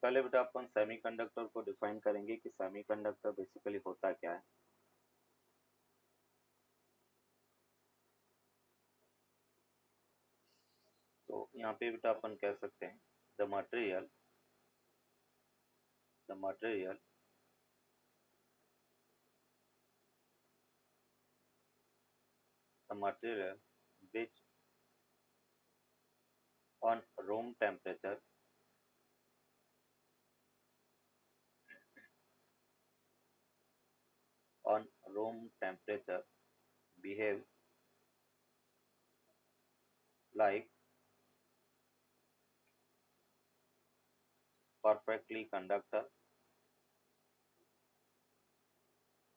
पहले बेटा अपन सेमीकंडक्टर को डिफाइन करेंगे कि सेमीकंडक्टर बेसिकली होता क्या है। तो यहाँ पे बेटा अपन कह सकते हैं the material the material the material which on room temperature on room temperature behaves like perfectly conductor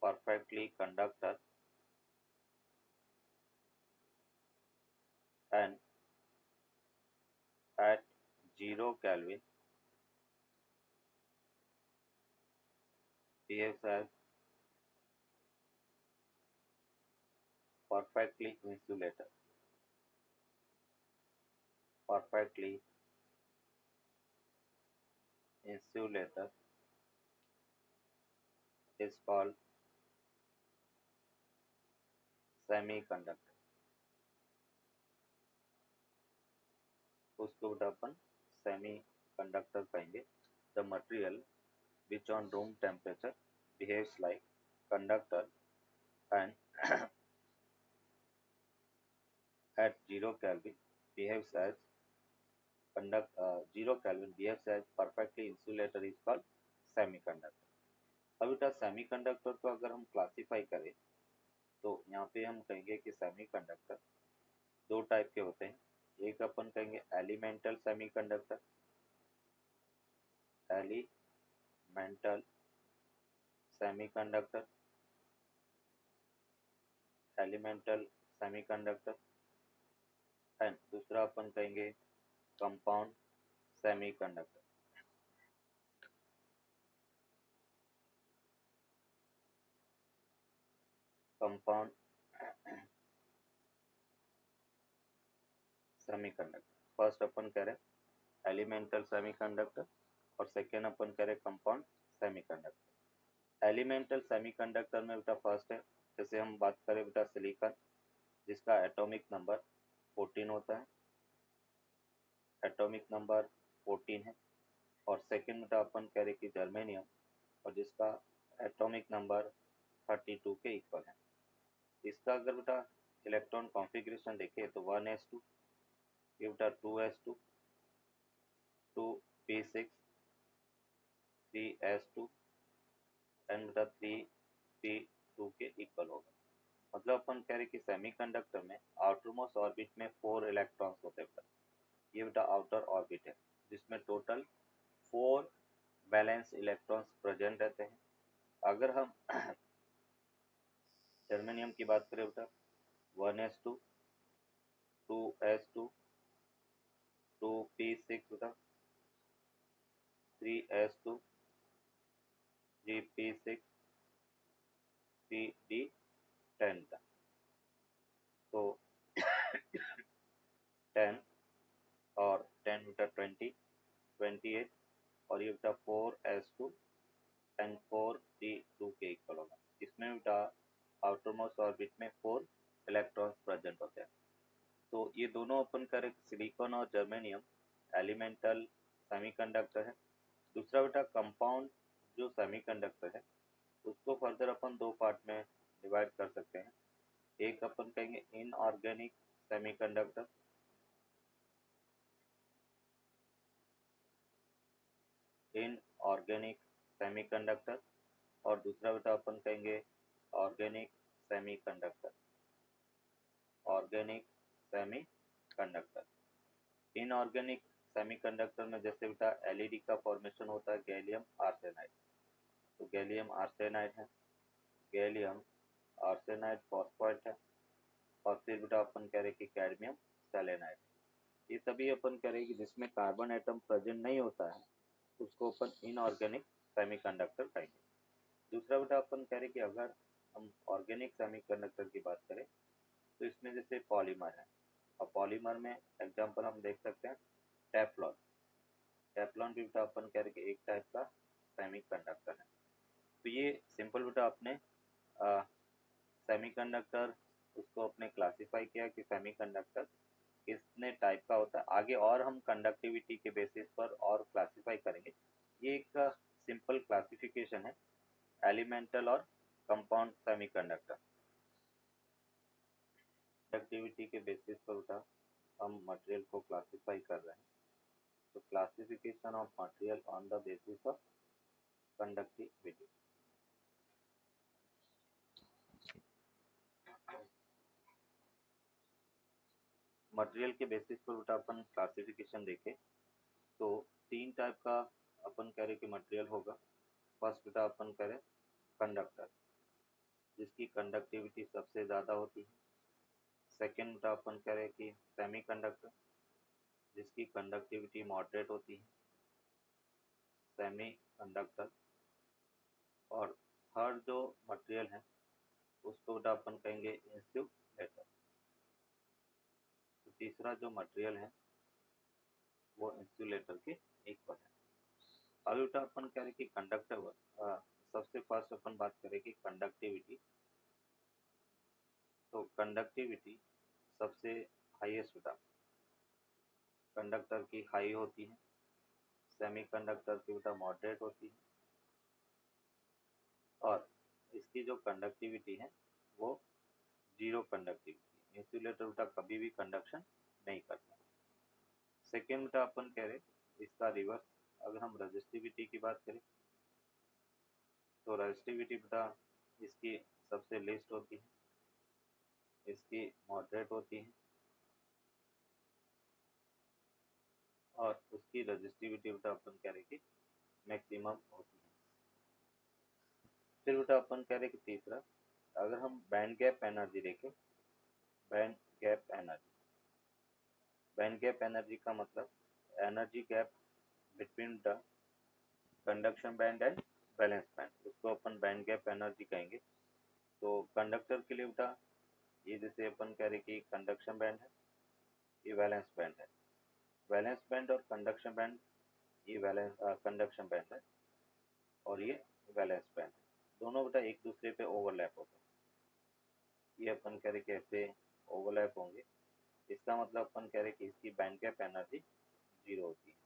perfectly conductor and at 0 Kelvin behaves as perfectly insulated perfectly insulated is called semiconductor। उसको बेटा अपन semi conductor कहेंगे। The material which on room temperature behaves like conductor and at 0 Kelvin behaves as 0 Kelvin behaves as perfectly insulator is called semiconductor। अब बेटा semiconductor को अगर हम classify करें तो यहाँ पे हम कहेंगे कि सेमीकंडक्टर दो टाइप के होते हैं। एक अपन कहेंगे elemental semiconductor elemental semiconductor elemental semiconductor and दूसरा अपन कहेंगे compound semiconductor. Compound semiconductor first अपन कह रहे हैं एलिमेंटल सेमीकंडक्टर और सेकेंड अपन कह रहे हैं कंपाउंड सेमीकंडक्टर। एलिमेंटल सेमीकंडक्टर में बेटा फर्स्ट है, जैसे हम बात करें बेटा सिलिकॉन जिसका एटॉमिक नंबर 14 होता है, एटॉमिक नंबर 14 है। और सेकेंड बेटा अपन कह रहे कि जर्मेनियम और जिसका एटॉमिक नंबर 32 के इक्वल है। इसका अगर बेटा इलेक्ट्रॉन कॉन्फ़िगरेशन देखें तो 1s2, ये बेटा 2s2, 2p6, 3s2 एंड बेटा 3p2 के इक्वल होगा। मतलब अपन कह रहे कि सेमीकंडक्टर में आउटर मोस्ट ऑर्बिट में 4 इलेक्ट्रॉन्स होते हैं। ये बेटा आउटर ऑर्बिट है जिसमें टोटल 4 वैलेंस इलेक्ट्रॉन्स प्रेजेंट रहते हैं। अगर हम जर्मेनियम की बात करें बेटा 1s2, 2s2, 2p6 बेटा 3s2, 3p6, 3d10 था। तो 10 और 10 बेटा 20, 28 और ये बेटा 4s2 एंड 4d2 के इक्वल होगा। इसमें बेटा आउटर मोस्ट ऑर्बिट में 4 इलेक्ट्रॉन्स प्रेजेंट होते हैं। तो ये दोनों अपन करें सिलिकॉन और जर्मेनियम एलिमेंटल सेमीकंडक्टर है। दूसरा बेटा कंपाउंड जो सेमीकंडक्टर है उसको फर्दर अपन दो पार्ट में डिवाइड कर सकते हैं। एक अपन कहेंगे इनऑर्गेनिक सेमीकंडक्टर, इनऑर्गेनिक सेमीकंडक्टर और दूसरा बेटा अपन कहेंगे organic semiconductor, organic semiconductor. Inorganic semiconductor में जैसे बेटा एलईडी का फॉर्मेशन होता है गैलियम आर्सेनाइड, तो गैलियम आर्सेनाइड है, गैलियम आर्सेनाइड फॉस्फेट है और फिर बेटा अपन कह रहे कि कैडमियम सेलेनाइड। ये सभी अपन कह रहे कि जिसमें कार्बन एटम प्रेजेंट नहीं होता है उसको अपन इनऑर्गेनिक सेमीकंडक्टर कहेंगे। दूसरा बेटा अपन कह रहे कि अगर हम ऑर्गेनिक सेमीकंडक्टर की बात करें तो इसमें जैसे पॉलीमर है और पॉलीमर में एग्जांपल हम देख सकते हैं टेफ्लॉन। टेफ्लॉन भी बेटा अपन कह रहे कि एक टाइप का सेमीकंडक्टर है। तो ये सिंपल बेटा आपने सेमीकंडक्टर उसको अपने क्लासिफाई किया कि सेमीकंडक्टर कितने टाइप का होता है। आगे और हम कंडक्टिविटी के बेसिस पर और क्लासिफाई करेंगे। ये एक सिंपल क्लासिफिकेशन है एलिमेंटल और कंपाउंड सेमीकंडक्टर। कंडक्टिविटी के बेसिस पर बेटा हम मटेरियल को क्लासिफाई कर रहे हैं। तो classification of material on the basis of conductivity. Material के बेसिस पर बेटा अपन क्लासिफिकेशन देखें तो तीन टाइप का अपन कह रहे कि मटेरियल होगा। फर्स्ट बेटा अपन कह रहे कंडक्टर जिसकी कंडक्टिविटी सबसे ज़्यादा होती है। सेकेंड बेटा अपन कह रहे कि सेमी कंडक्टर जिसकी कंडक्टिविटी मॉडरेट होती है सेमी कंडक्टर। और थर्ड जो मटेरियल है उसको बेटा अपन कहेंगे इंसुलेटर। तो तीसरा जो मटेरियल है वो इंसुलेटर के इक्वल है। अभी बेटा अपन कह रहे कि कंडक्टर सबसे फर्स्ट अपन बात करें कि कंडक्टिविटी। तो कंडक्टिविटी सबसे हाईएस्ट बेटा कंडक्टर की हाई होती है। सेमीकंडक्टर की बेटा मॉडरेट होती है। और इसकी जो कंडक्टिविटी है वो जीरो कंडक्टिविटी। इंसुलेटर बेटा कभी भी कंडक्शन नहीं करता। सेकेंड बेटा अपन कह रहे इसका रिवर्स। अगर हम रजिस्टिविटी की बात करें तो रजिस्टिविटी बेटा इसकी सबसे लेस्ट होती है, इसकी मॉडरेट होती है और उसकी रजिस्टिविटी बेटा अपन कह रहे कि मैक्सिमम होती है। फिर बेटा अपन कह रहे कि तीसरा अगर हम बैंड गैप एनर्जी देखें, band gap energy, band gap energy का मतलब energy gap between the conduction band and valence band, उसको अपन बैंड गैप एनर्जी कहेंगे। तो कंडक्टर के लिए बेटा ये जैसे अपन कह रहे कि कंडक्शन बैंड है, ये वैलेंस बैंड है। वैलेंस बैंड और कंडक्शन बैंड, ये वैलेंस कंडक्शन बैंड है और ये वैलेंस बैंड है। दोनों बेटा एक दूसरे पे ओवरलैप होते हैं। ये अपन कह रहे कि ऐसे ओवरलैप होंगे। इसका मतलब अपन कह रहे कि इसकी बैंड गैप एनर्जी जीरो होती है।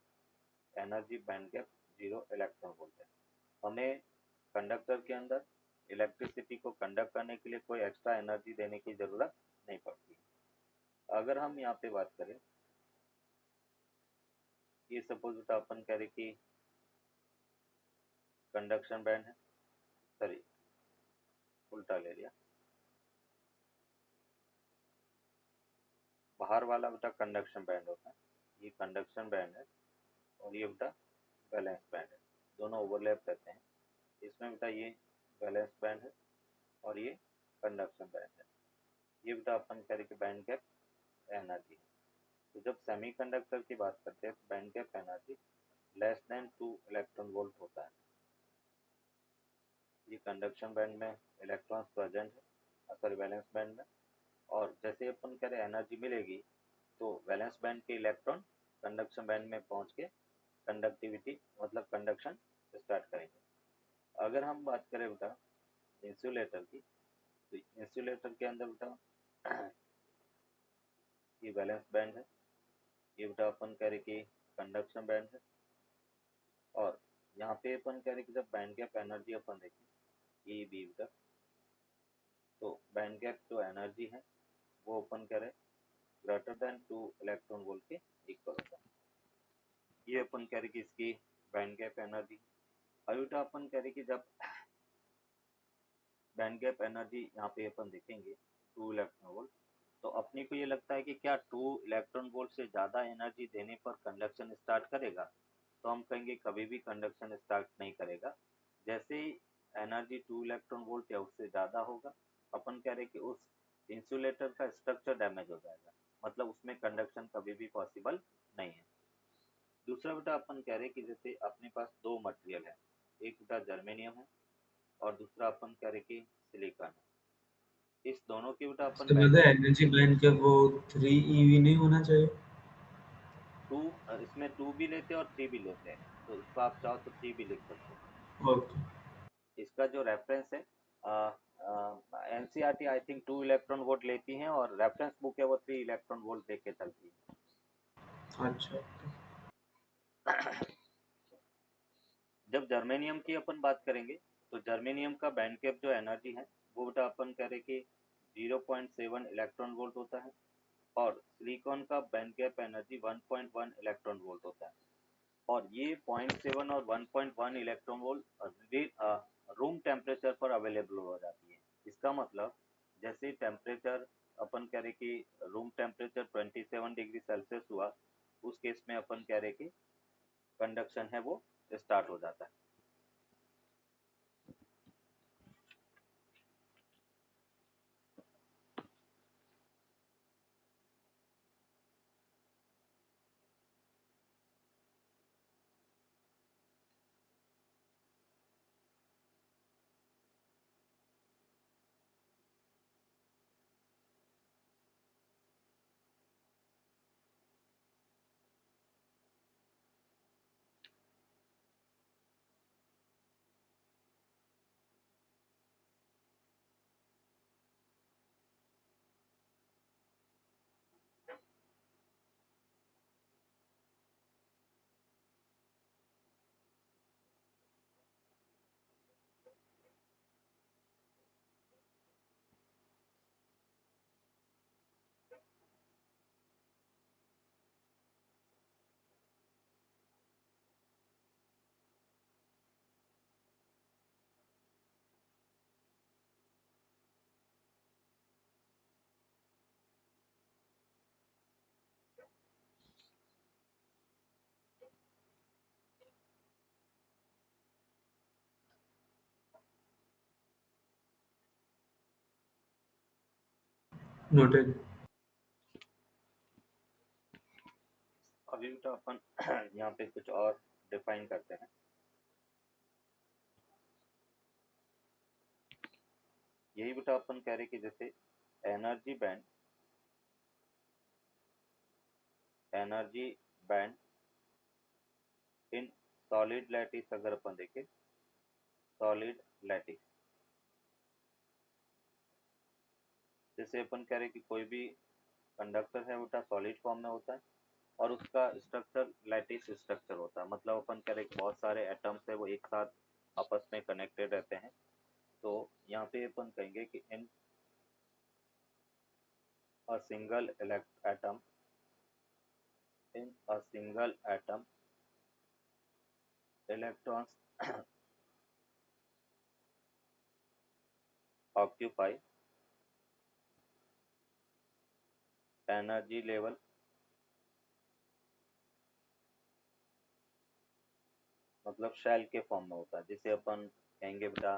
Energy band gap zero electron बोलते हैं। हमें कंडक्टर के अंदर इलेक्ट्रिसिटी को कंडक्ट करने के लिए कोई एक्स्ट्रा एनर्जी देने की जरूरत नहीं पड़ती। अगर हम यहाँ पे बात करें, ये सपोज बेटा अपन कह रहे कि कंडक्शन बैंड है, सॉरी उल्टा ले लिया, बाहर वाला बेटा कंडक्शन बैंड होता है, ये कंडक्शन बैंड है और ये बेटा वैलेंस बैंड है। दोनों ओवरलैप करते हैं। इसमें बेटा ये वैलेंस बैंड है और ये कंडक्शन बैंड है। ये बेटा अपन कह रहे कि बैंड गैप एनर्जी है। तो जब सेमीकंडक्टर की बात करते हैं तो band gap energy less than 2 electron volt होता है। ये कंडक्शन बैंड में इलेक्ट्रॉन्स प्रेजेंट है, सॉरी वैलेंस बैंड में। और जैसे अपन कह रहे एनर्जी मिलेगी तो वैलेंस बैंड के इलेक्ट्रॉन कंडक्शन बैंड में पहुंच के कंडक्टिविटी मतलब कंडक्शन स्टार्ट करेंगे। अगर हम बात करें बेटा इंसुलेटर की, तो इंसुलेटर के अंदर बेटा ये वैलेंस बैंड है, ये बेटा अपन कह रहे कि कंडक्शन बैंड है। और यहाँ पे अपन कह रहे कि जब बैंड गैप एनर्जी अपन देखें ये बी बेटा, तो बैंड गैप जो एनर्जी है वो अपन कह रहे ग्रेटर देन 2 इलेक्ट्रॉन वोल्ट के इक्वल होता है। ये अपन कह रहे कि इसकी बैंड गैप एनर्जी। अभी बेटा अपन कह रहे कि जब बैंड गैप एनर्जी यहाँ पे अपन देखेंगे 2 इलेक्ट्रॉन वोल्ट, तो अपने को ये लगता है कि क्या 2 इलेक्ट्रॉन वोल्ट से ज़्यादा एनर्जी देने पर कंडक्शन स्टार्ट करेगा? तो हम कहेंगे कभी भी कंडक्शन स्टार्ट नहीं करेगा। जैसे ही एनर्जी 2 इलेक्ट्रॉन वोल्ट या उससे ज़्यादा होगा, अपन कह रहे कि उस इंसुलेटर का स्ट्रक्चर डैमेज हो जाएगा, मतलब उसमें कंडक्शन कभी भी पॉसिबल नहीं है। दूसरा बेटा अपन कह रहे कि जैसे अपने पास दो मटेरियल है, एक बेटा जर्मेनियम है और दूसरा अपन कह रहे कि सिलिकॉन है। इस दोनों की बेटा अपन तो बैंड कहते गैप हैं एनर्जी बैंड के वो 3 eV नहीं होना चाहिए? टू, इसमें टू भी लेते हैं और थ्री भी लेते हैं, तो इसको आप चाहो तो थ्री भी लिख सकते हो। ओके। इसका जो रेफरेंस है, NCERT I think 2 electron volt लेती है, और रेफरेंस बुक है वो 3 इलेक्ट्रॉन वोल्ट देके चलती अच्छा। है। जब जर्मेनियम की अपन बात करेंगे, तो जर्मेनियम का बैंड गैप जो एनर्जी है वो बेटा अपन कह रहे कि 0.7 इलेक्ट्रॉन वोल्ट होता है, और सिलिकॉन का band gap energy 1.1 electron volt होता है। और ये 0.7 और 1.1 इलेक्ट्रॉन वोल्ट रूम टेम्परेचर पर अवेलेबल हो जाती है। इसका मतलब जैसे टेम्परेचर अपन कह रहे कि रूम टेम्परेचर 27 डिग्री सेल्सियस हुआ, उस केस में अपन कह रहे कि कंडक्शन है वो स्टार्ट हो जाता है। नोटेड। अभी बेटा अपन यहाँ पे कुछ और डिफाइन करते हैं। यही बेटा अपन कह रहे कि जैसे energy band, energy band in solid lattice अगर अपन देखें, सॉलिड लैटिस, जैसे अपन कह रहे कि कोई भी कंडक्टर है बेटा सॉलिड फॉर्म में होता है, और उसका स्ट्रक्चर लैटिस स्ट्रक्चर होता है। मतलब अपन कह रहे कि बहुत सारे एटम्स है वो एक साथ आपस में कनेक्टेड रहते हैं। तो यहाँ पे अपन कहेंगे कि in a single atom, in a single atom electrons occupy energy level मतलब शेल के फॉर्म में होता है। जिसे अपन कहेंगे बेटा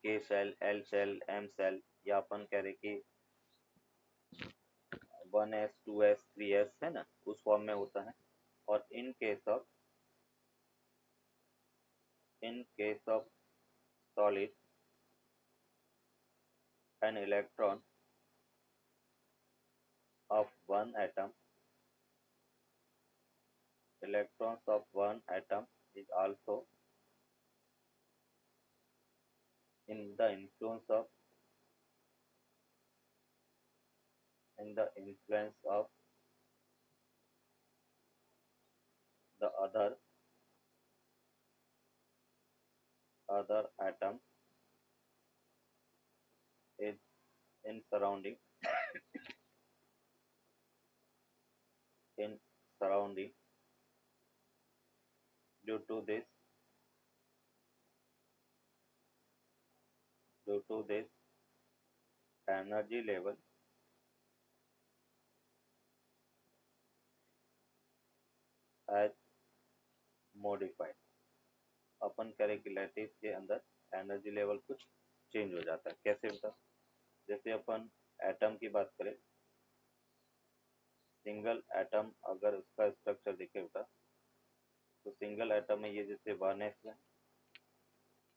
के shell, L shell, M shell, या अपन कह रहे कि 1s 2s 3s है ना, उस फॉर्म में होता है। और in case of solid, an electron of one atom, electrons of one atom is also in the influence of, in the influence of the other atom is in surrounding, in surrounding. Due to this, due to this energy level as modified, अपन करें कि lattice के अंदर energy level कुछ change हो जाता है। कैसे होता है? जैसे अपन एटम की बात करें, सिंगल एटम अगर उसका स्ट्रक्चर देखे बेटा, तो सिंगल एटम में ये जैसे 1s है,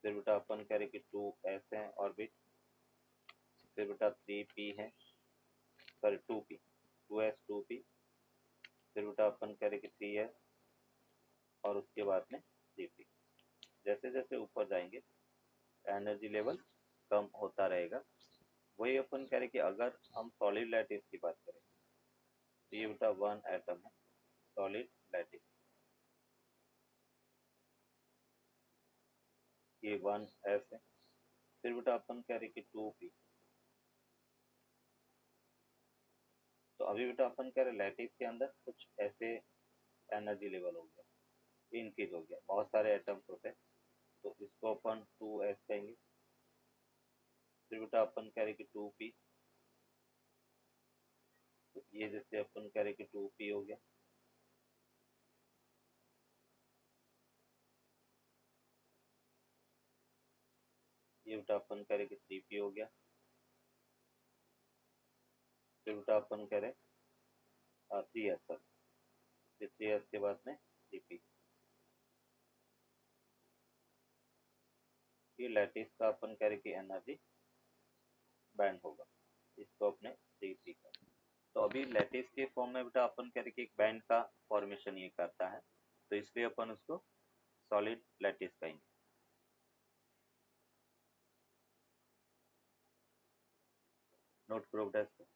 फिर बेटा अपन कह रहे कि 2s है ऑर्बिट, फिर बेटा 3p है, सॉरी 2p, 2s 2p, फिर बेटा अपन करेंगे 3s और उसके बाद में 3p। जैसे जैसे ऊपर जाएंगे एनर्जी लेवल कम होता रहेगा। वही अपन करें कि अगर हम सॉलिड लैटिस की बात करें तो ये बेटा 1 एटम है सॉलिड लैटिस, ये 1s है। फिर बेटा अपन कह रहे कि 2p। तो अभी बेटा अपन कह रहे लैटिस के अंदर कुछ ऐसे एनर्जी लेवल हो गया, इंक्रीज हो गया, बहुत सारे एटम्स होते हैं तो इसको अपन 2s कहेंगे। फिर बेटा अपन कह रहे कि 2p, तो ये जैसे अपन कह रहे कि 2p हो गया। ये बेटा अपन कह रहे कि 3p हो गया। फिर बेटा अपन कह रहे 3s, सर फिर 3s के बाद में 3p। ये लैटिस का अपन कह रहे कि एनर्जी बैंड होगा, इसको अपने 3p का। तो अभी लैटिस के फॉर्म में बेटा अपन कह रहे कि एक बैंड का फॉर्मेशन ये करता है, तो इसलिए अपन उसको सॉलिड लैटिस कहेंगे। नोट करो बेटा इसको।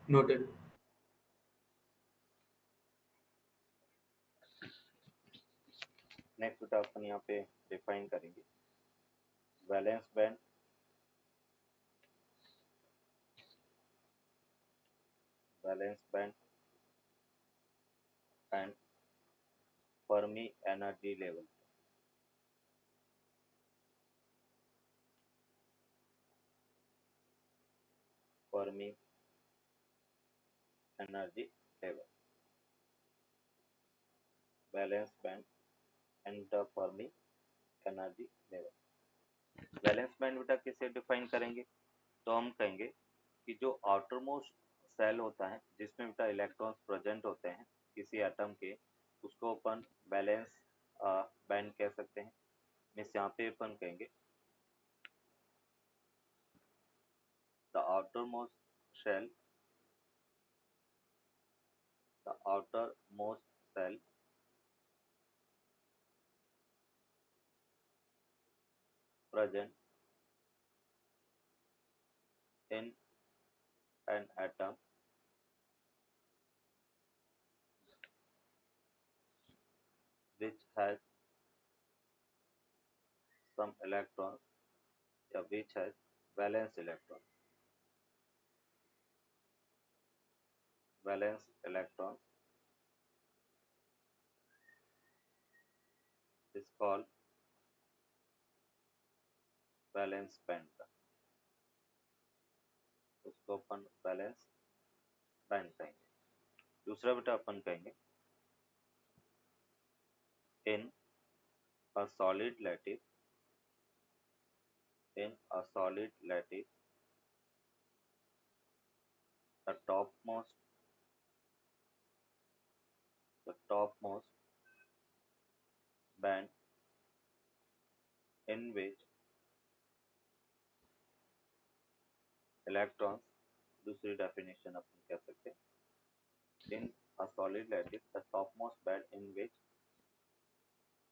Noted. नेक्स्ट बेटा अपन यहाँ पे डिफाइन करेंगे valence band, valence band and Fermi energy level. Fermi energy level, valence band and the Fermi energy level. Valence band बेटा किसे डिफाइन करेंगे, तो हम कहेंगे कि जो आउटर मोस्ट सेल होता है जिसमें बेटा इलेक्ट्रॉन्स प्रेजेंट होते हैं किसी एटम के, उसको अपन वैलेंस बैंड कह सकते हैं। मीन्स यहाँ पे अपन कहेंगे the outer most shell, the outer most cell present in an atom which has some electrons, या which has valence electron, valence electron is called valence band। उसको अपन वैलेंस बैंड कहेंगे। दूसरा बेटा अपन कहेंगे in a solid lattice, in a solid lattice, the topmost band in which electrons, दूसरी definition अपन कह सकते हैं, in a solid lattice, the topmost band in which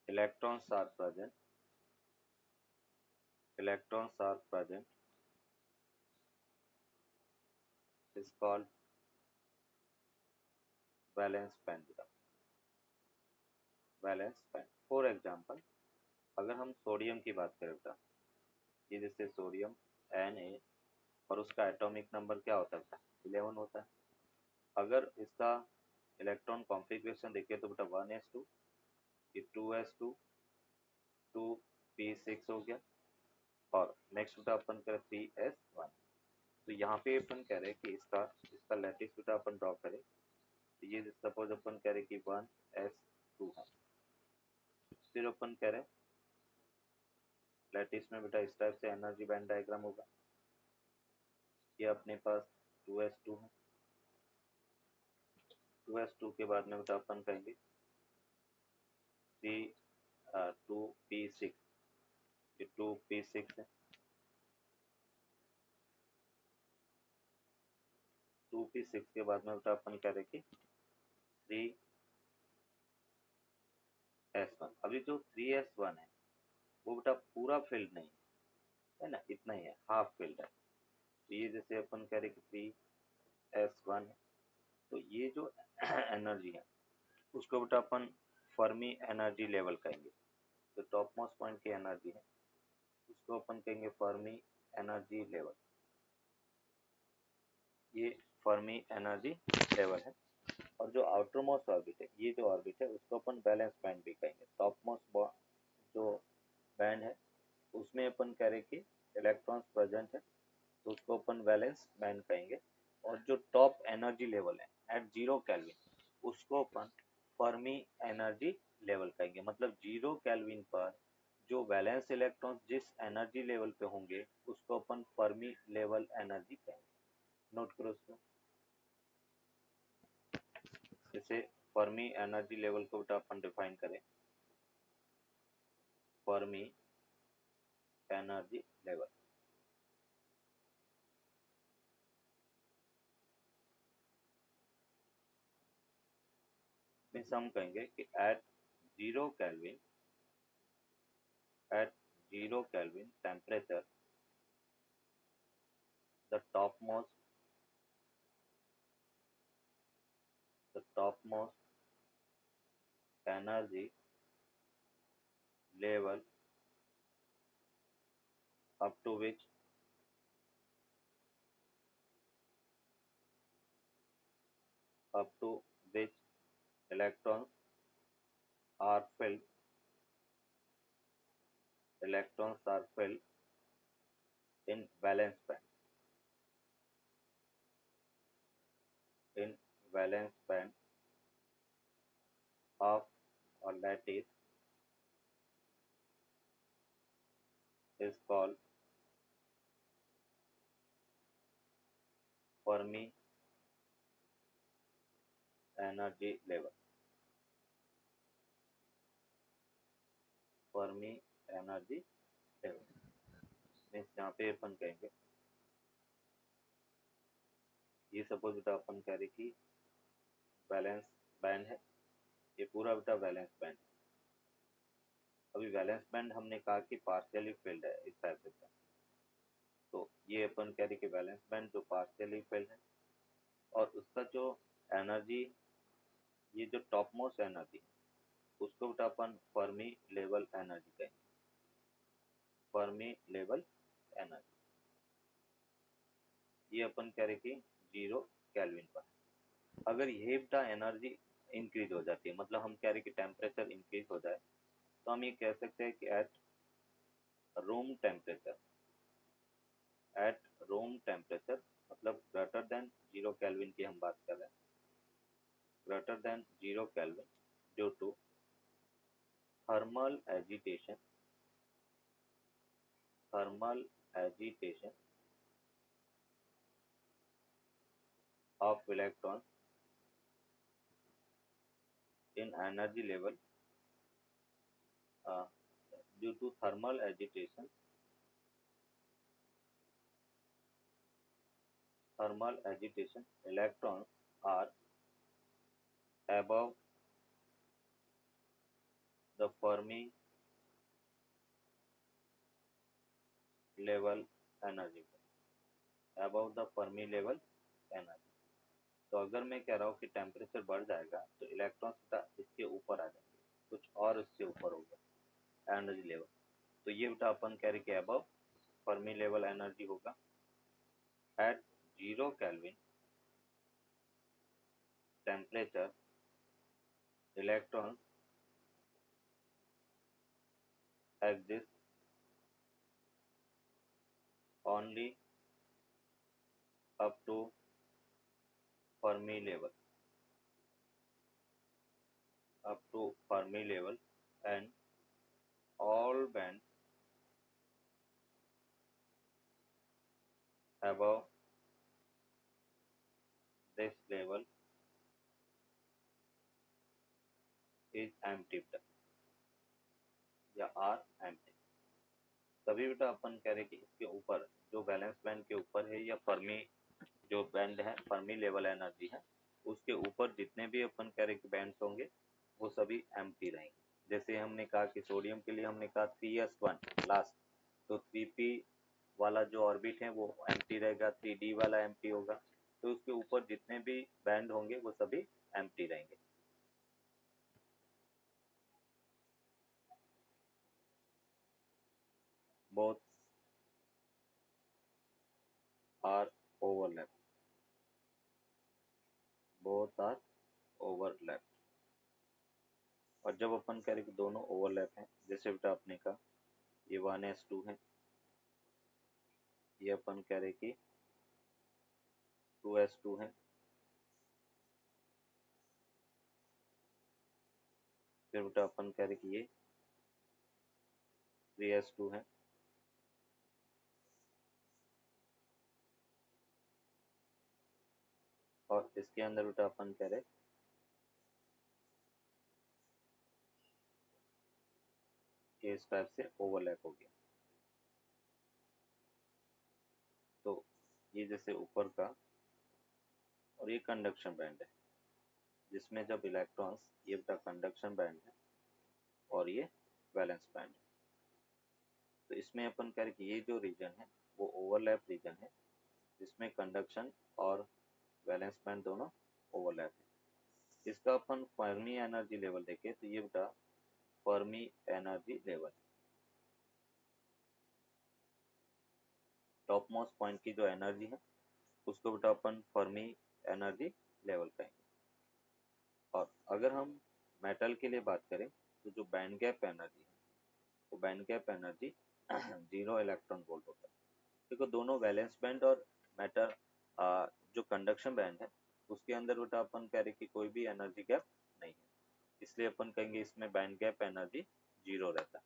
electrons are present is called valence band. Valence band. For example, अगर हम sodium की बात करें बेटा, ये जैसे सोडियम Na और उसका एटॉमिक नंबर क्या होता है, 11 होता है। अगर इसका इलेक्ट्रॉन कॉन्फ़िगरेशन देखिए तो बेटा 1s2, ये 2s2, 2p6 हो गया, और नेक्स्ट बेटा अपन करें 3s1। तो यहाँ पे अपन कह रहे हैं कि इसका लैटिस बेटा अपन ड्रॉ करें, तो ये सपोज अपन कह रहे कि 1s2 है। फिर अपन कह रहे लैटिस में बेटा इस टाइप से एनर्जी बैंड डायग्राम होगा। ये अपने पास 2s2 है, 2s2 के बाद में बेटा अपन कहेंगे 2p6, ये 2p6 है। 2p6 के बाद में बेटा अपन कह रहे कि 3s1। अभी जो 3s1 है वो बेटा पूरा फील्ड नहीं है ना, इतना ही है, हाफ फील्ड है। तो ये जैसे अपन कह रहे कि 3s1 है, तो ये जो एनर्जी है उसको बेटा अपन फर्मी एनर्जी लेवल कहेंगे। तो टॉप मोस्ट पॉइंट की एनर्जी है उसको अपन कहेंगे फर्मी एनर्जी लेवल, ये फर्मी एनर्जी लेवल है। और जो आउटर मोस्ट ऑर्बिट है, ये जो ऑर्बिट है उसको अपन बैलेंस बैंड भी कहेंगे। टॉप मोस्ट जो बैंड है उसमें अपन कह रहे कि इलेक्ट्रॉन्स प्रेजेंट है, तो उसको अपन वैलेंस बैंड कहेंगे। और जो टॉप एनर्जी लेवल है एट 0 केल्विन उसको अपन फर्मी एनर्जी लेवल कहेंगे। मतलब 0 केल्विन पर जो वैलेंस इलेक्ट्रॉन्स जिस एनर्जी लेवल पे होंगे उसको अपन फर्मी लेवल एनर्जी कहेंगे। नोट करो इसको। जैसे फर्मी एनर्जी लेवल को बेटा अपन डिफाइन करें, फर्मी एनर्जी लेवल मीन्स हम कहेंगे कि at 0 kelvin temperature the topmost energy level up to which electrons are filled in valence band, in valence band of a lattice is called Fermi energy level। Fermi energy level means यहाँ पे अपन कहेंगे, ये suppose बेटा अपन कह रहे कि वैलेंस बैंड है, ये पूरा बेटा वैलेंस बैंड। अभी वैलेंस बैंड हमने कहा कि पार्शियली फिल्ड है इस टाइप से, तो ये अपन कह रहे कि वैलेंस बैंड जो पार्शियली फिल्ड है और उसका जो एनर्जी, ये जो टॉप मोस्ट एनर्जी उसको बेटा अपन फर्मी लेवल एनर्जी कहेंगे। फर्मी लेवल एनर्जी ये अपन कह रहे कि 0 केल्विन पर। अगर ये बेटा एनर्जी इंक्रीज हो जाती है, मतलब हम कह रहे कि टेम्परेचर इंक्रीज हो जाए, तो हम ये कह सकते हैं कि एट रूम टेम्परेचर मतलब ग्रेटर देन 0 केल्विन की हम बात कर रहे हैं, greater than 0 kelvin due to thermal agitation agitation of electrons in energy level uh, due to thermal agitation. Electrons are above the Fermi level energy, above the Fermi level energy. तो अगर मैं कह रहा हूँ कि टेम्परेचर बढ़ जाएगा तो इलेक्ट्रॉन्स इसके ऊपर आ जाएंगे, कुछ और इससे ऊपर होगा एनर्जी लेवल। तो ये बेटा अपन कह रहे कि अबव फर्मी लेवल एनर्जी होगा। At 0 kelvin temperature electrons exist only up to Fermi level, and all bands above this level is empty या आर एम्प्टी। तभी बेटा अपन कह रहे कि इसके ऊपर जो बैलेंस बैंड के ऊपर है या फर्मी जो बैंड है फर्मी लेवल एनर्जी है उसके ऊपर जितने भी अपन कह रहे कि बैंड्स होंगे वो सभी एम्प्टी रहेंगे। जैसे हमने कहा कि सोडियम के लिए हमने कहा 3s1 लास्ट, तो 3p वाला जो ऑर्बिट है वो एम्प्टी रहेगा, 3d वाला एम्प्टी होगा, तो उसके ऊपर जितने भी बैंड होंगे वो सभी एम्प्टी रहेंगे। both are overlap, both are overlap। और जब अपन कह रहे कि दोनों ओवरलैप हैं, जैसे बेटा आपने कहा ये 1s2 है, ये अपन कह रहे कि 2s2 है, फिर बेटा अपन कह रहे कि ये 3s2 है, और इसके अंदर बेटा अपन कह रहे कि इस टाइप से ओवरलैप हो गया। तो ये जैसे ऊपर का, और ये कंडक्शन बैंड है जिसमें जब इलेक्ट्रॉन्स, ये बेटा कंडक्शन बैंड है और ये वैलेंस बैंड है। तो इसमें अपन कह रहे कि ये जो रीजन है वो ओवरलैप रीजन है जिसमें कंडक्शन और वैलेंस बैंड दोनों ओवरलैप है। इसका अपन फर्मी एनर्जी लेवल देखें तो ये बेटा Fermi energy level, top most point की जो एनर्जी है उसको बेटा अपन फर्मी एनर्जी लेवल कहेंगे। और अगर हम मेटल के लिए बात करें तो जो बैंड गैप एनर्जी है वो band gap energy 0 electron volt होता है। देखो दोनों वैलेंस बैंड और मैटर जो कंडक्शन बैंड है उसके अंदर बेटा अपन कह रहे कि कोई भी एनर्जी गैप नहीं है, इसलिए अपन कहेंगे इसमें बैंड गैप एनर्जी 0 रहता है।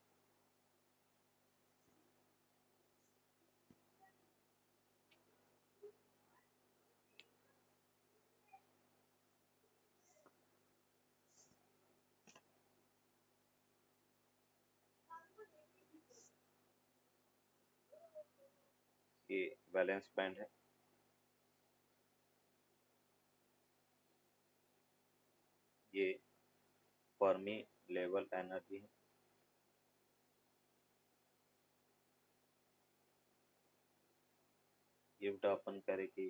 ये वैलेंस बैंड है, ये फर्मी लेवल एनर्जी है, ये बेटा अपन कह रहे कि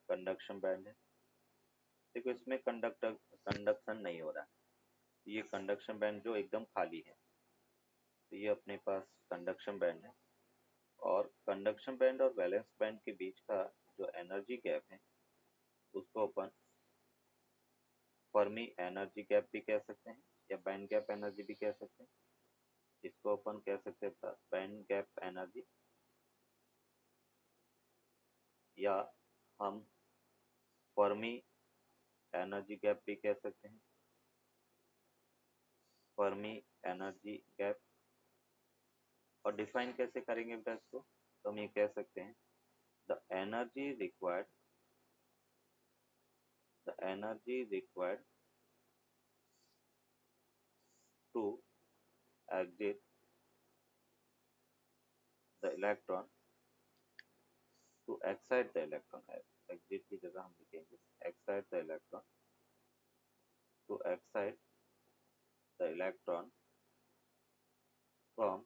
कंडक्शन बैंड है। देखो इसमें कंडक्शन नहीं हो रहा है, ये कंडक्शन बैंड जो एकदम खाली है, तो ये अपने पास कंडक्शन बैंड है। और कंडक्शन बैंड और वैलेंस बैंड के बीच का जो एनर्जी गैप है उसको अपन फर्मी एनर्जी गैप भी कह सकते हैं या बैंड गैप एनर्जी भी कह सकते हैं। इसको अपन कह सकते हैं बैंड गैप एनर्जी, या हम फर्मी एनर्जी गैप भी कह सकते हैं, फर्मी एनर्जी गैप। और डिफाइन कैसे करेंगे बेटा इसको, तो हम ये कह सकते हैं the energy required to exit the electron to excite the electron है, exit की जगह हम लिखेंगे excite the electron to excite the electron from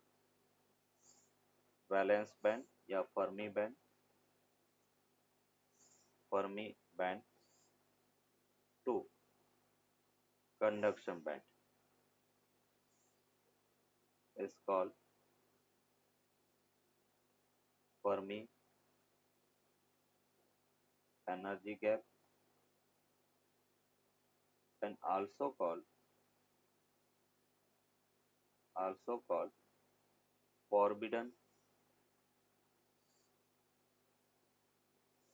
valence band या Fermi band to conduction band is called Fermi energy gap and also called forbidden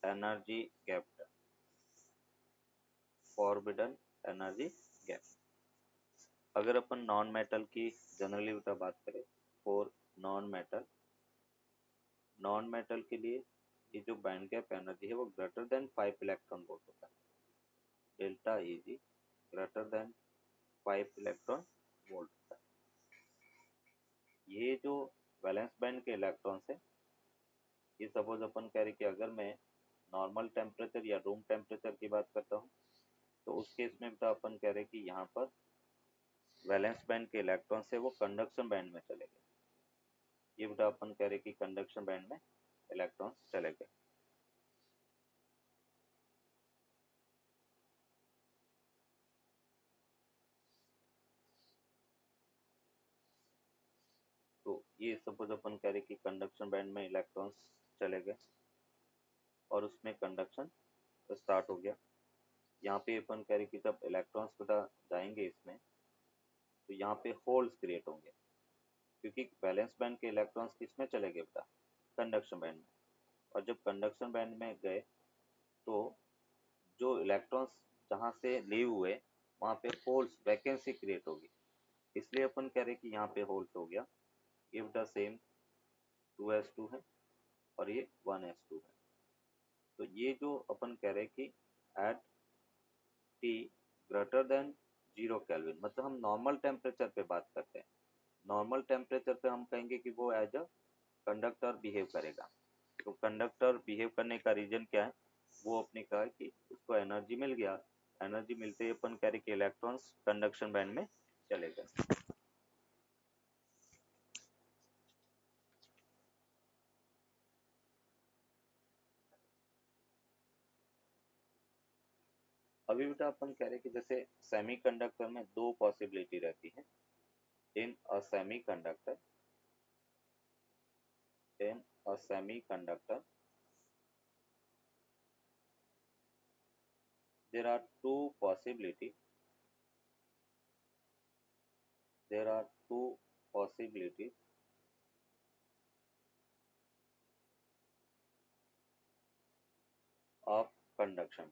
energy gap. forbidden energy gap अगर अपन non metal की generally बेटा बात करें for non metal के लिए ये जो बैंड गैप एनर्जी है वो ग्रेटर देन 5 इलेक्ट्रॉन वोल्ट होता है, delta Eg greater than 5 electron volt होता है। ये जो वैलेंस बैंड के इलेक्ट्रॉन्स है, ये सपोज अपन कह रहे कि अगर मैं नॉर्मल टेम्परेचर या रूम टेम्परेचर की बात करता हूँ तो उस केस में बेटा अपन कह रहे कि यहाँ पर वैलेंस बैंड के इलेक्ट्रॉन्स है वो कंडक्शन बैंड में चले गए, ये बेटा अपन कह रहे कि कंडक्शन बैंड में इलेक्ट्रॉन्स चले गए। तो ये सपोज अपन कह रहे कि कंडक्शन बैंड में इलेक्ट्रॉन्स चले गए और उसमें कंडक्शन स्टार्ट हो गया। यहाँ पे अपन कह रहे कि जब इलेक्ट्रॉन्स बेटा जाएंगे इसमें तो यहाँ पे होल्स क्रिएट होंगे, क्योंकि वैलेंस बैंड के इलेक्ट्रॉन्स किसमें चले गए बेटा कंडक्शन बैंड में, और जब कंडक्शन बैंड में गए तो जो इलेक्ट्रॉन्स जहाँ से लीव हुए वहाँ पे होल्स वैकेंसी क्रिएट होगी, इसलिए अपन कह रहे कि यहाँ पे होल्स हो गया। ये बेटा सेम 2s2 है और ये 1s2 है। तो ये जो अपन कह रहे कि at T greater than 0 kelvin, मतलब हम नॉर्मल टेम्परेचर पे बात करते हैं, नॉर्मल टेम्परेचर पे हम कहेंगे कि वो एज अ कंडक्टर बिहेव करेगा। तो कंडक्टर बिहेव करने का रीजन क्या है, वो अपने कहा कि उसको एनर्जी मिल गया, एनर्जी मिलते ही अपन कह रहे कि इलेक्ट्रॉन्स कंडक्शन बैंड में चले गए। अभी बेटा अपन कह रहे कि जैसे सेमीकंडक्टर में दो पॉसिबिलिटी रहती है, in a semiconductor there are two possibility there are two possibilities of conduction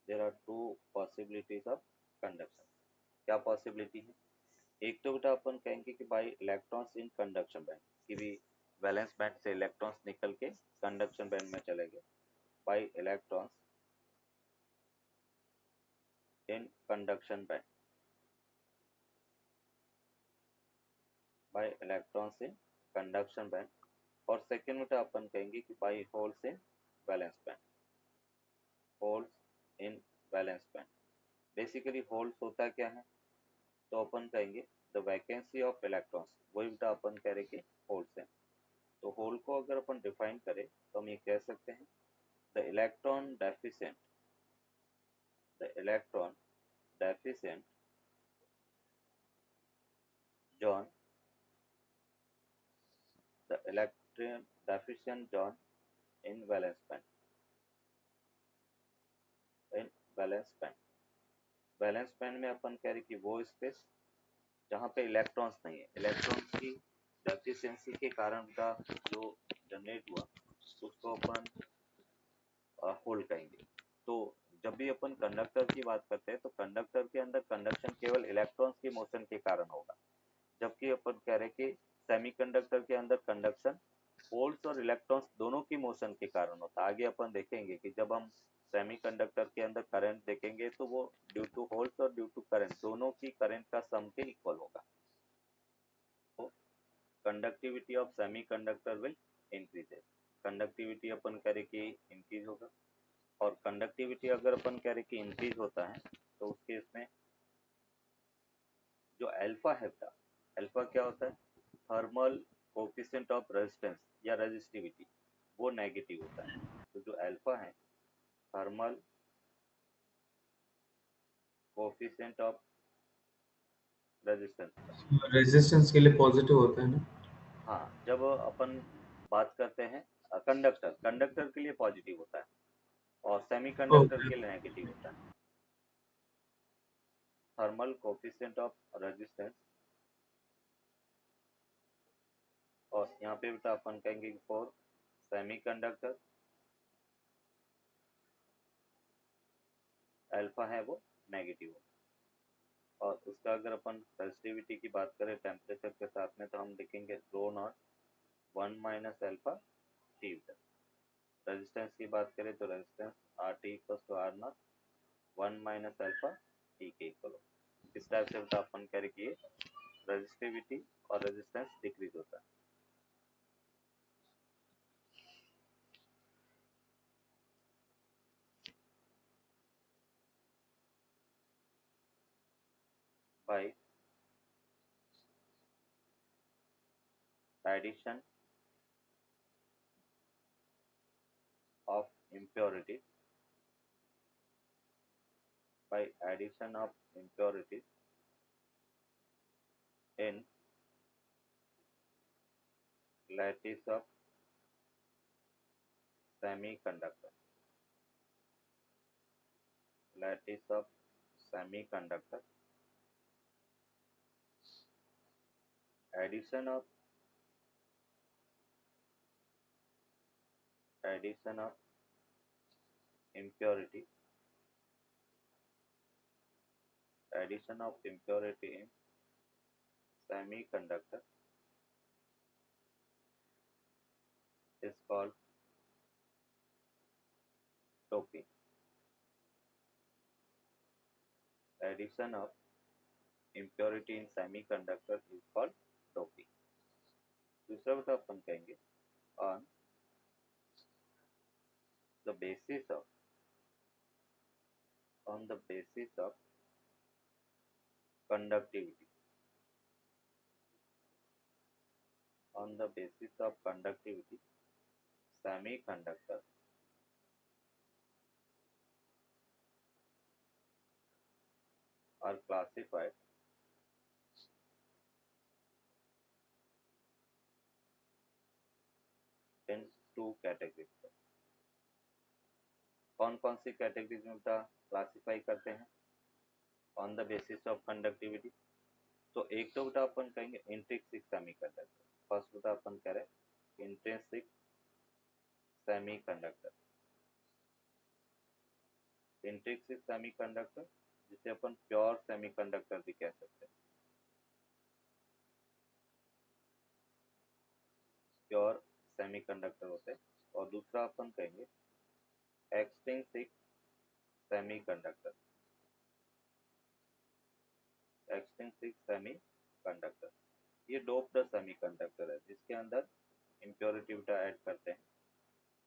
there are two possibilities of conduction। क्या पॉसिबिलिटी है, एक तो बेटा अपन कहेंगे कि by electrons in conduction band, कि भी वैलेंस बैंड से इलेक्ट्रॉन्स निकल के कंडक्शन बैंड में चले गए, by electrons in conduction band, by electrons in conduction band. और सेकेंड बेटा अपन कहेंगे कि by holes in valence band, holes in valence band. Basically holes होता क्या है, तो अपन कहेंगे द वैकेंसी ऑफ इलेक्ट्रॉन्स, वही बेटा अपन कह रहे कि होल्स है। तो होल को अगर अपन डिफाइन करें तो हम ये कह सकते हैं the electron deficient zone the electron deficient zone in valence band, in valence band. Valence band में अपन कह रहे कि वो स्पेस जहाँ पे इलेक्ट्रॉन्स नहीं है, इलेक्ट्रॉन्स की डेफिशिएंसी के कारण का जो जनरेट हुआ उसको अपन होल्ड कहेंगे। तो जब भी अपन कंडक्टर की बात करते हैं तो कंडक्टर के अंदर कंडक्शन केवल इलेक्ट्रॉन्स के मोशन के कारण होगा, जबकि अपन कह रहे कि सेमीकंडक्टर के अंदर कंडक्शन होल्स और इलेक्ट्रॉन्स दोनों की मोशन के कारण होता है। आगे अपन देखेंगे कि जब हम सेमीकंडक्टर के अंदर करंट देखेंगे तो वो ड्यू टू होल्स और ड्यू टू करंट दोनों की करंट का सम के इक्वल होगा। तो conductivity of semiconductor will increase. Conductivity अपन करें कि इंक्रीज होगा, और कंडक्टिविटी अगर अपन करें कि इंक्रीज होता है तो उस केस में जो अल्फा है बेटा, अल्फा क्या होता है, थर्मल कोफिशिएंट ऑफ रेजिस्टेंस या रेजिस्टिविटी, वो नेगेटिव होता है। तो जो अल्फा है, thermal coefficient of resistance, resistance के लिए पॉजिटिव होता है ना? हाँ जब अपन बात करते हैं कंडक्टर, कंडक्टर के लिए पॉजिटिव होता है और सेमीकंडक्टर ओके। के लिए नेगेटिव होता है। थर्मल कोफिशिएंट ऑफ रेजिस्टेंस, और यहाँ पे बेटा अपन कहेंगे फॉर सेमीकंडक्टर अल्फा है वो नेगेटिव होता है। और उसका अगर अपन रेजिस्टिविटी की बात करें टेम्परेचर के साथ में तो हम लिखेंगे rho naught 1 minus alpha T. Resistance की बात करें तो resistance R T equal to R naught 1 minus alpha T के इक्वल। इस टाइप से बेटा अपन कह रहे कि रेजिस्टिविटी और रेजिस्टेंस डिक्रीज होता है। By addition of impurities, by addition of impurities in lattice of semiconductor, lattice of semiconductor, addition of impurity, addition of impurity in semiconductor is called doping. Addition of impurity in semiconductor is called doping. दूसरा बता अपन कहेंगे on the basis of, on the basis of conductivity, on the basis of conductivity semiconductor are classified in two categories. कौन कौन सी categories में बेटा classify करते हैं on the basis of conductivity? तो एक तो बेटा अपन कहेंगे इंट्रिंसिक सेमीकंडक्टर। फर्स्ट बेटा अपन कह रहे हैं इंट्रिंसिक सेमीकंडक्टर, इंट्रिंसिक सेमीकंडक्टर जिसे अपन प्योर सेमीकंडक्टर भी कह सकते हैं, प्योर सेमीकंडक्टर होते हैं। और दूसरा अपन कहेंगे एक्सट्रिंसिक सेमीकंडक्टर, एक्सट्रिंसिक सेमीकंडक्टर ये डोप्ड सेमीकंडक्टर है जिसके अंदर इम्प्योरिटी बेटा ऐड करते हैं।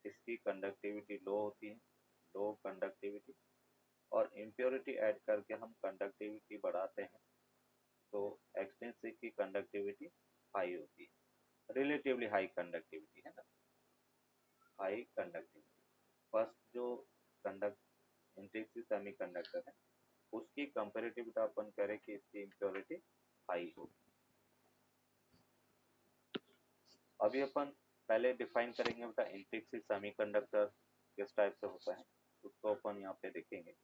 इसकी कंडक्टिविटी लो होती है, लो कंडक्टिविटी, और इम्प्योरिटी ऐड करके हम कंडक्टिविटी बढ़ाते हैं तो एक्सटेंसिव की कंडक्टिविटी हाई होती है, रिलेटिवली हाई कंडक्टिविटी है ना, हाई कंडक्टिविटी। फर्स्ट जो कंडक्ट इंटेंसिव सेमीकंडक्टर है उसकी कंपेरेटिव अपन करें कि इसकी इम्प्योरिटी हाई होगी। अभी अपन पहले डिफाइन करेंगे बेटा इंटेंसिव सेमीकंडक्टर किस टाइप से होता है, उसको अपन यहाँ पे देखेंगे।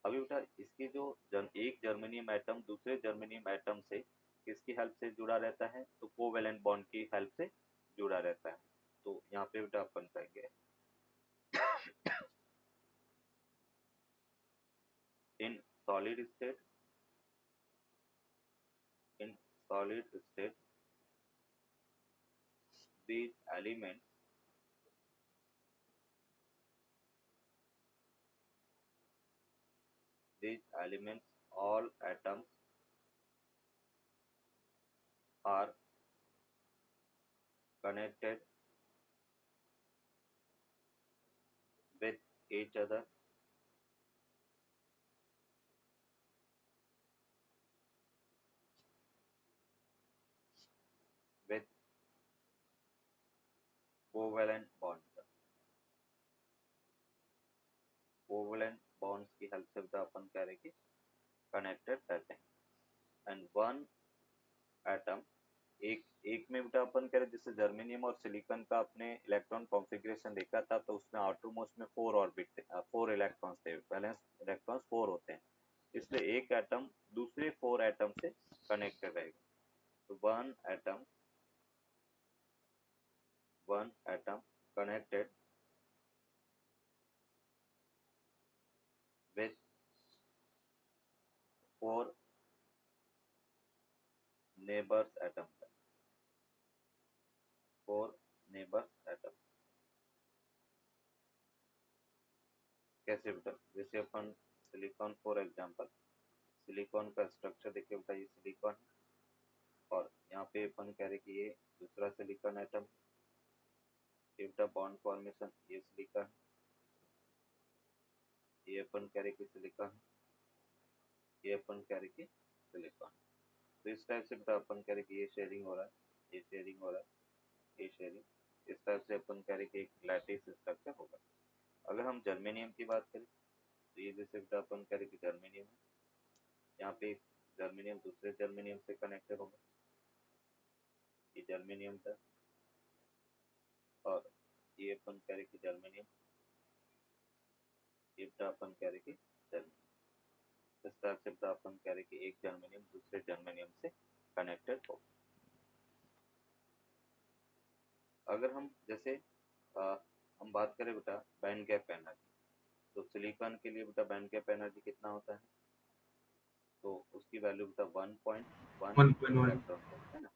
अभी बेटा इसकी जो एक जर्मेनियम एटम दूसरे जर्मेनियम एटम से किसकी हेल्प से जुड़ा रहता है, तो कोवेलेंट बॉन्ड की हेल्प से जुड़ा रहता है। तो यहाँ पे बेटा अपन कहेंगे in solid state, in solid state these elements all atoms are connected with each other with covalent bonds. Covalent bonds की हेल्प से बेटा अपन कह रहे कि कनेक्टेड रहते हैं। एंड वन एटम एक एक में बेटा अपन कह रहे जैसे जर्मेनियम और सिलिकॉन का अपने इलेक्ट्रॉन कॉन्फ़िगरेशन देखा था, तो उसमें आउटर मोस्ट में 4 ऑर्बिट थे, 4 इलेक्ट्रॉन्स थे, बैलेंस इलेक्ट्रॉन्स 4 होते हैं, इसलिए एक एटम दूसरे 4 एटम से कनेक्टेड रहेगा। तो one atom connected with 4 neighbors atom, 4 neighbors atom। कैसे बेटा, जैसे अपन सिलिकॉन फॉर एग्जांपल, सिलिकॉन का स्ट्रक्चर देखिए बेटा, ये सिलिकॉन और यहाँ पे अपन कह रहे कि ये दूसरा सिलिकॉन एटम, ये बेटा बॉन्ड फॉर्मेशन, ये सिलिकॉन, ये अपन कह रहे कि सिलिकॉन, ये अपन कह रहे कि सिलिकॉन। तो इस टाइप से बेटा अपन कह रहे कि ये शेयरिंग हो रहा है, ये शेयरिंग हो रहा है, ये शेयरिंग, इस टाइप से अपन कह रहे कि एक लैटिस स्ट्रक्चर होगा। अगर हम जर्मेनियम की बात करें तो ये जैसे बेटा अपन कह रहे कि जर्मेनियम है, यहाँ पे जर्मेनियम दूसरे जर्मेनियम से कनेक्टेड होगा, ये जर्मेनियम था, और ये अपन कह रहे कि जर्मेनियम, ये बेटा अपन कह रहे कि जर्मेनियम। इस तरह से बेटा अपन कह रहे कि एक जर्मेनियम दूसरे जर्मेनियम से कनेक्टेड हो। अगर हम जैसे हम बात करें बेटा बैंड गैप एनर्जी, तो सिलिकॉन के लिए बेटा बैंड गैप एनर्जी कितना होता है, तो उसकी वैल्यू बेटा 1.1 इलेक्ट्रॉन वोल्ट है ना।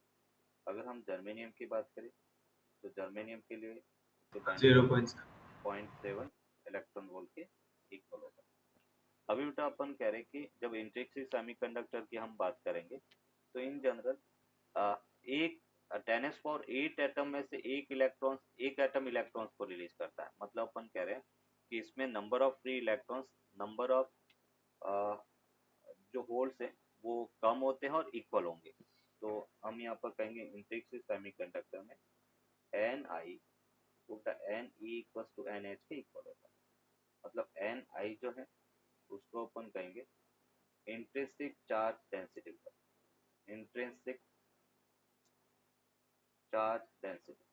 अगर हम जर्मेनियम की बात करें तो जर्मेनियम के लिए जो बैंड गैप 0.7 इलेक्ट्रॉन वोल्ट के इक्वल होगा। अभी बेटा अपन कह रहे कि जब इंट्रिंसिक सेमीकंडक्टर की हम बात करेंगे तो इन जनरल एक 10⁸ एटम में से एक एटम इलेक्ट्रॉन्स को रिलीज करता है। मतलब अपन कह रहे हैं कि इसमें number of free electrons, number of जो होल्स हैं वो कम होते हैं और इक्वल होंगे। तो हम यहाँ पर कहेंगे इंट्रिंसिक सेमीकंडक्टर में N I N E equal to N H के इक्वल होता है। मतलब एन आई जो है उसको अपन कहेंगे intrinsic charge density, intrinsic charge density.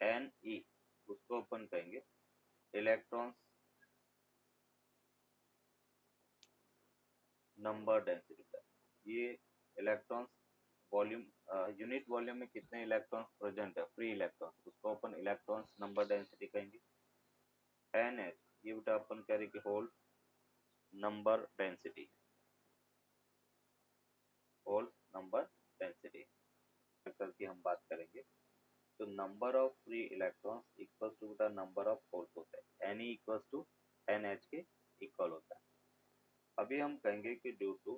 N E उसको अपन कहेंगे इलेक्ट्रॉन्स नंबर डेंसिटी। ये इलेक्ट्रॉन्स वॉल्यूम, यूनिट वॉल्यूम में कितने इलेक्ट्रॉन्स प्रेजेंट है, फ्री इलेक्ट्रॉन्स, उसको अपन इलेक्ट्रॉन्स नंबर डेंसिटी कहेंगे। एन एच ये बेटा अपन कह रहे कि hole number density, hole number density की हम बात करेंगे तो number of free electrons equal to बेटा नंबर ऑफ होल्स होता है, N E equal to N H के इक्वल होता है। अभी हम कहेंगे कि due to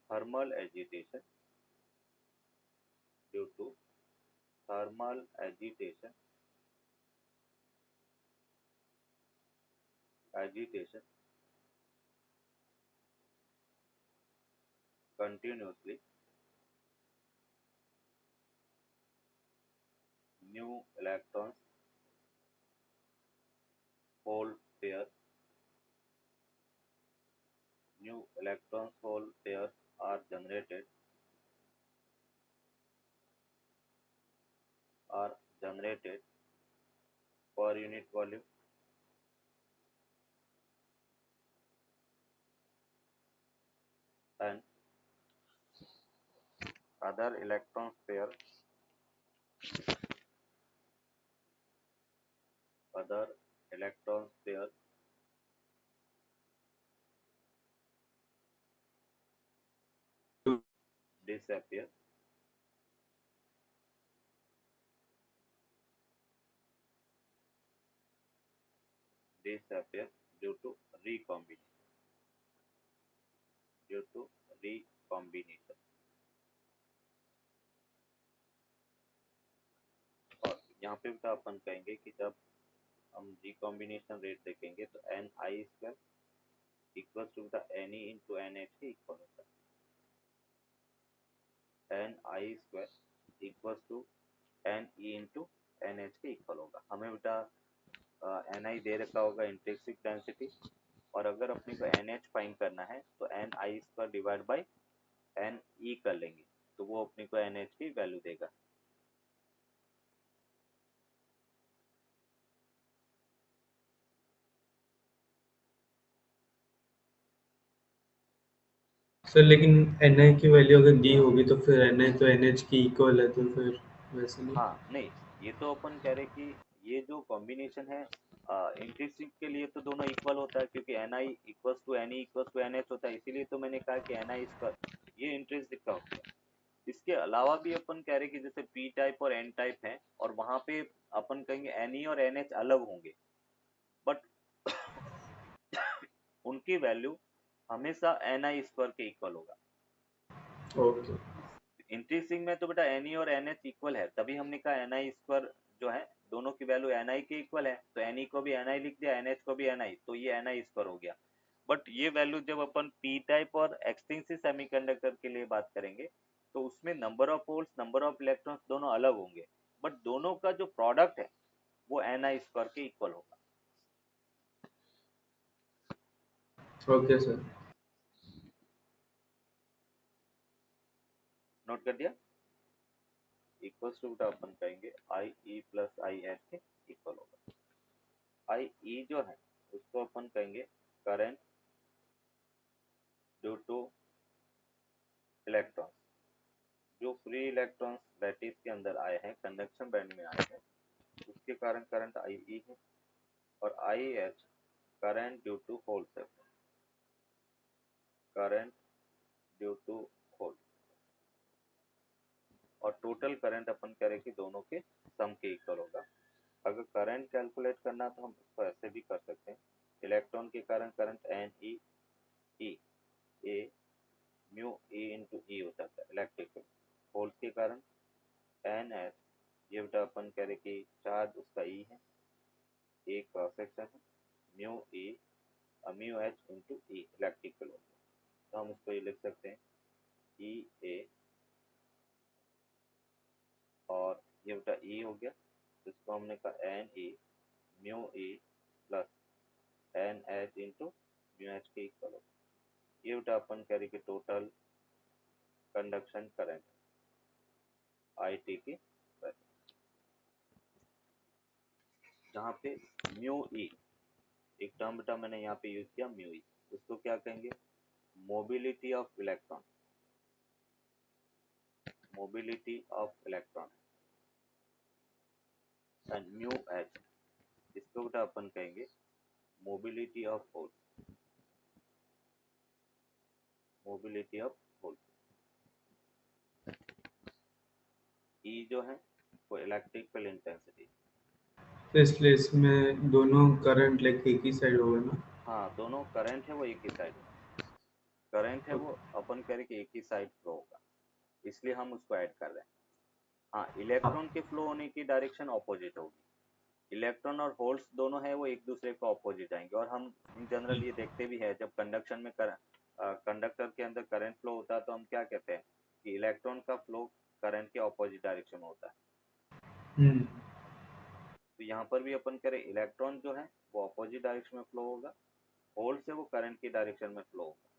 thermal agitation, due to thermal agitation, agitation continuously, new electrons hole pair, new electrons hole pairs are generated per unit volume, and other electrons pair, other electrons pair disappear due to recombination, due to recombination। और यहाँ पे भी अपन कहेंगे कि जब हम recombination rate देखेंगे तो N I square equal to N E into N H के इक्वल होता है। N I square equal to N E into N H के इक्वल होगा। हमें बेटा एन आई दे रखा होगा इंट्रिंसिक डेंसिटी, और अगर अपने को एन एच फाइंड करना है तो N I square divide by N E कर लेंगे, तो वो अपने को एन एच की वैल्यू देगा। सर लेकिन एन आई की वैल्यू अगर दी होगी तो फिर एन आई तो एन एच की इक्वल है, तो फिर वैसे नहीं। हाँ नहीं, ये तो अपन कह रहे कि ये जो कॉम्बिनेशन है इंट्रिंसिक के लिए तो दोनों इक्वल होता है, क्योंकि N I equals to N E equals to N H होता है, इसीलिए तो मैंने कहा कि एन आई स्क्वायर ये इंट्रिंसिक का होता है। इसके अलावा भी अपन कह रहे कि जैसे पी टाइप और एन टाइप है, और वहां पे अपन कहेंगे एन ई और एन एच अलग होंगे, बट उनकी वैल्यू हमेशा एन आई स्क्वायर के इक्वल होगा। ओके। इंट्रीसिंग में तो बेटा एन ई और एन एच इक्वल है, तभी हमने कहा एन आई स्क्वायर जो है दोनों की वैल्यू एन आई के इक्वल है, तो एन ई को भी एन आई लिख दिया, एन एच को भी एन आई, तो ये एन आई स्क्वायर हो गया। बट ये वैल्यू जब अपन पी टाइप और एक्सटेंसिव सेमीकंडक्टर के लिए बात करेंगे तो उसमें number of holes, number of electrons दोनों अलग होंगे, बट दोनों का जो प्रोडक्ट है वो एन आई स्क्वायर के इक्वल होगा। Okay sir. नोट कर दिया। इक्वल्स टू अपन कहेंगे आई ई प्लस आई एच के इक्वल होगा। आई ई जो है उसको अपन कहेंगे करंट ड्यू टू इलेक्ट्रॉन्स, जो फ्री इलेक्ट्रॉन्स लैटिस के अंदर आए हैं, कंडक्शन बैंड में आए हैं, उसके कारण करंट आई ई है। और I H current due to holes है, करंट ड्यू टू होल। और टोटल करंट अपन करें कि दोनों के सम के इक्वल होगा। अगर करंट कैलकुलेट करना तो हम इसको ऐसे भी कर सकते हैं, इलेक्ट्रॉन के कारण करंट एन ई ई ए म्यू ई इंटू ई हो जाता है इलेक्ट्रिक। होल्स के कारण एन एच, ये बेटा अपन कह रहे कि चार्ज उसका ई है, ए क्रॉस सेक्शन है, mu E mu H into ई इलेक्ट्रिकल हो गया, तो हम इसको ये लिख सकते हैं ई ए, और ये बेटा ई हो गया, इसको हमने कहा N E mu E plus N H into mu H के इक्वल हो। ये बेटा अपन कह रहे कि total conduction current I T की वैल्यू, जहाँ पे म्यू ई एक टर्म बेटा मैंने यहाँ पे यूज किया म्यू ई, उसको क्या कहेंगे mobility of electron, mobility of electron. And mu H इसको बेटा अपन कहेंगे mobility of holes, mobility of holes. E जो है वो इलेक्ट्रिकल इंटेंसिटी। तो इसलिए इसमें दोनों करंट लेके एक ही साइड होगा ना। हाँ दोनों करंट है वो एक ही साइड, करंट है वो अपन कह रहे कि एक ही साइड फ्लो होगा, इसलिए हम उसको ऐड कर रहे हैं। हाँ इलेक्ट्रॉन के फ्लो होने की डायरेक्शन ऑपोजिट होगी, इलेक्ट्रॉन और होल्स दोनों है वो एक दूसरे को ऑपोजिट आएंगे। और हम इन जनरल ये देखते भी है जब कंडक्शन में कंडक्टर के अंदर करंट फ्लो होता है तो हम क्या कहते हैं कि इलेक्ट्रॉन का फ्लो करंट के ऑपोजिट डायरेक्शन में होता है। हम्म। तो यहाँ पर भी अपन करें इलेक्ट्रॉन जो है वो ऑपोजिट डायरेक्शन में फ्लो होगा, होल्स है वो करंट की डायरेक्शन में फ्लो होगा।